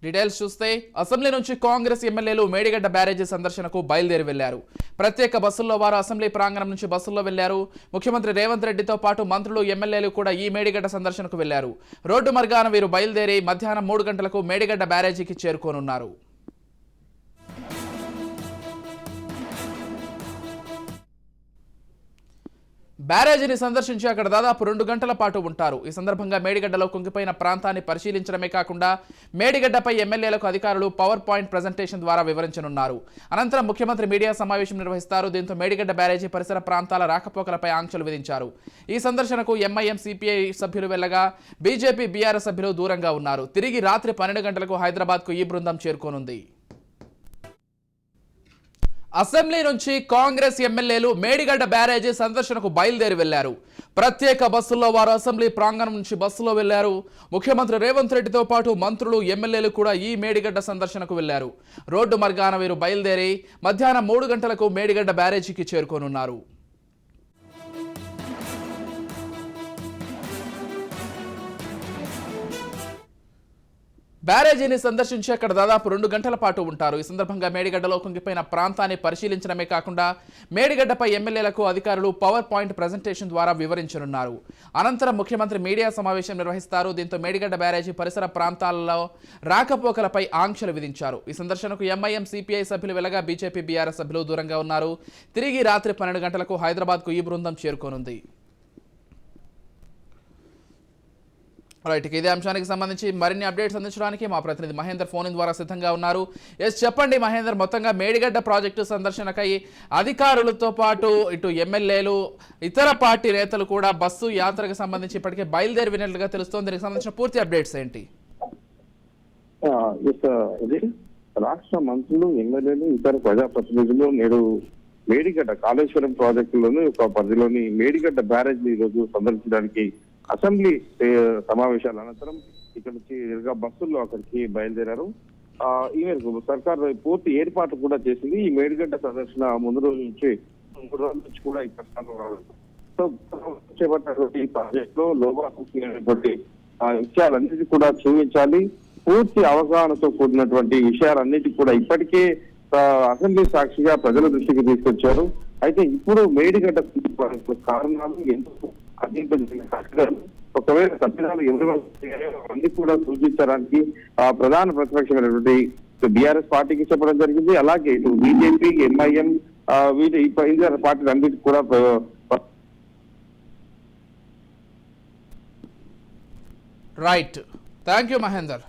Details చూస్తే assembly నుంచి కాంగ్రెస్ ఎమ్మెల్యేలు మేడిగడ్డ బ్యారేజీ సందర్శనకు బయలుదేరి వెళ్లారు. ప్రత్యేక బస్సుల్లో వారు అసెంబ్లీ ప్రాంగణం నుంచి బస్సుల్లో వెళ్లారు. ముఖ్యమంత్రి రేవంత్ రెడ్డితో పాటు మంత్రులు ఎమ్మెల్యేలు కూడా ఈ మేడిగడ్డ సందర్శనకు వెళ్లారు. రోడ్డు మార్గాన వీరు బయలుదేరి మధ్యాహ్నం 3 గంటలకు మేడిగడ్డ బ్యారేజీకి చేరుకోనున్నారు. బ్యారేజీని సందర్శించి అక్కడ దాదాపు 2 గంటల పాటు ఉంటారు. ఈ సందర్భంగా మేడిగడ్డలో కుంగిపోయిన ప్రాంతాన్ని పరిశీలించడమే కాకుండా మేడిగడ్డపై ఎమ్మెల్యేలకు అధికారులు పవర్ పాయింట్ ప్రజెంటేషన్ ద్వారా వివరించనున్నారు. అనంతరం ముఖ్యమంత్రి మీడియా సమావేశం నిర్వహిస్తారు. దీంతో మేడిగడ్డ బ్యారేజీ పరిసర ప్రాంతాల రాకపోకలపై ఆంక్షలు విధించారు. ఈ సందర్శనకు ఎంఐఎం సిపిఐ సభ్యులు వెళ్లగా బీజేపీ బీఆర్ఎస్ సభ్యులు దూరంగా ఉన్నారు. తిరిగి రాత్రి 12 గంటలకు హైదరాబాద్కు ఈ బృందం చేరుకోనుంది. అసెంబ్లీ నుంచి కాంగ్రెస్ ఎమ్మెల్యేలు మేడిగడ్డ బ్యారేజీ సందర్శనకు బయలుదేరి వెళ్లారు. ప్రత్యేక బస్సుల్లో వారు అసెంబ్లీ ప్రాంగణం నుంచి బస్సులో వెళ్లారు. ముఖ్యమంత్రి రేవంత్ రెడ్డితో పాటు మంత్రులు ఎమ్మెల్యేలు కూడా ఈ మేడిగడ్డ సందర్శనకు వెళ్లారు. రోడ్డు మార్గాన వీరు బయలుదేరి మధ్యాహ్నం 3 గంటలకు మేడిగడ్డ బ్యారేజీకి చేరుకోనున్నారు. బ్యారేజీని సందర్శించి అక్కడ దాదాపు 2 గంటల పాటు ఉంటారు. ఈ సందర్భంగా మేడిగడ్డలో కుంగిపోయిన ప్రాంతాన్ని పరిశీలించడమే కాకుండా మేడిగడ్డపై ఎమ్మెల్యేలకు అధికారులు పవర్ పాయింట్ ప్రజెంటేషన్ ద్వారా వివరించనున్నారు. అనంతరం ముఖ్యమంత్రి మీడియా సమావేశం నిర్వహిస్తారు. దీంతో మేడిగడ్డ బ్యారేజీ పరిసర ప్రాంతాలలో రాకపోకలపై ఆంక్షలు విధించారు. ఈ సందర్శనకు ఎంఐఎం సిపిఐ సభ్యులు వెళ్లగా బీజేపీ బీఆర్ఎస్ సభ్యులు దూరంగా ఉన్నారు. తిరిగి రాత్రి 12 గంటలకు హైదరాబాద్కు ఈ బృందం చేరుకోనుంది. రైట్, ఇదే అంశానికి సంబంధించి మరిన్ని అప్డేట్స్ అందించడానికి మా ప్రతినిధి మహేందర్ ఫోన్ ద్వారా సిద్ధంగా ఉన్నారు. చెప్పండి మహేందర్, మొత్తంగా మేడిగడ్డ ప్రాజెక్టు సందర్శనకై అధికారులతో పాటు ఇటు ఎమ్మెల్యేలు ఇతర పార్టీ నేతలు కూడా బస్సు యాత్రకు సంబంధించి ఇప్పటికే బయలుదేరి విన్నట్లుగా తెలుస్తోంది. దీనికి సంబంధించిన పూర్తి అప్డేట్స్ ఏంటి? రాష్ట్ర మంత్రులు ఎమ్మెల్యేలు ఇతర ప్రజాప్రతినిధులు నేడు మేడిగడ్డ కాళేశ్వరం ప్రాజెక్టులోని ఒక పరిధిలోని మేడిగడ్డ బ్యారేజ్ ఈ రోజు సందర్శించడానికి అసెంబ్లీ సమావేశాల అనంతరం ఇక్కడ నుంచి బస్సుల్లో అక్కడికి బయలుదేరారు. ఈ మేరకు సర్కార్ పూర్తి ఏర్పాట్లు కూడా చేసింది. ఈ మేడిగడ్డ సందర్శన ముందు రోజు నుంచి 3 రోజుల నుంచి కూడా ఇక్కడ చేపట్టినటువంటి ఈ ప్రాజెక్ట్ లో లోపాలైనటువంటి విషయాలన్నిటి కూడా చూపించాలి. పూర్తి అవగాహనతో కూడినటువంటి విషయాలన్నిటి కూడా ఇప్పటికే అసెంబ్లీ సాక్షిగా ప్రజల దృష్టికి తీసుకొచ్చారు. అయితే ఇప్పుడు మేడిగడ్డ కారణాలు ఎందుకు ఒకవేళ తప్పిదాలు ఎవరు అన్ని కూడా సూచించడానికి ప్రధాన ప్రతిపక్షమైనటువంటి బీఆర్ఎస్ పార్టీకి చెప్పడం జరిగింది. అలాగే ఇటు బీజేపీ ఎంఐఎం వీటి ఇతర పార్టీలు అన్నిటికీ కూడా రైట్, థ్యాంక్ యూ మహేందర్.